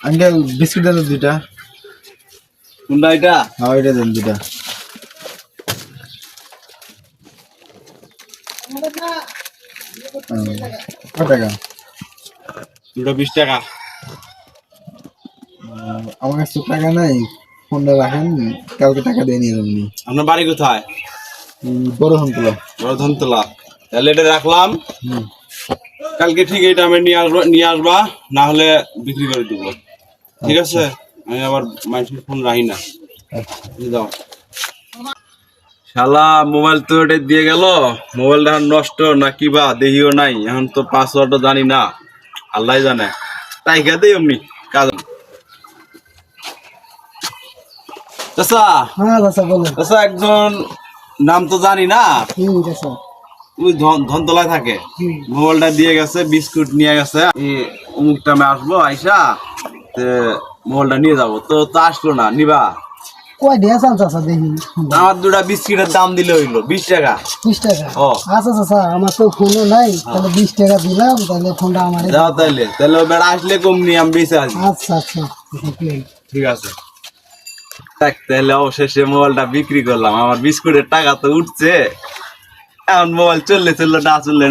Uncle biscuit দেন দুইটা। কোনটা এটা? হ্যাঁ এটা দেন দুইটা। কত টাকা? দুটো 20 টাকা। আমার কাছে টাকা নাই, ফোনটা রাখেন, কালকে টাকা দিয়ে নিয়ে যাবেন। আপনার বাড়ি কোথায়? বড় হন্তলা। বড়ধনতলা। তাহলে এটা রাখলাম, হুম। কালকে ঠিক এটা আমি নিয়ে আসবা, না হলে বিক্রি করে দেবো। ঠিক আছে, আমি আবার মানুষের ফোন রাখি না। দাও। শালা মোবাইল তো এটা দিয়ে গেল, মোবাইলটা এখন নষ্ট না কি বা দেখিও নাই, এখন তো পাসওয়ার্ডও জানি না, আল্লাহ জানে। তাই খেতে এমনি কাজ। চাচা, হ্যাঁ চাচা বলেন। চাচা একজন নাম তো জানি না, চাচা। ওই ধনতলায় থাকে, মোবাইলটা দিয়ে গেছে, বিস্কুট নিয়ে গেছে, অমুক টাইমে আসবো, আইসা মোবাইলটা নিয়ে যাবো, তো তো আসলো না, নিবা? কয় দিয়ে চাল চাচা দেখি। আমার দুটা বিস্কিটের দাম দিলে হইলো 20 টাকা। 20 টাকা? ও আচ্ছা চাচা, আমার তো ফোনও নাই, তাহলে 20 টাকা দিলাম, তাহলে ফোনটা আমার। যাও তাইলে, তাহলে ও বেড়া আসলে কম নিয়ে আমি বেঁচে আসি। আচ্ছা আচ্ছা ঠিক আছে, দেখ তাহলে অবশেষে মোবাইলটা বিক্রি করলাম, আমার বিস্কুটের টাকা তো উঠছে, এখন মোবাইল চললে চললো না চললে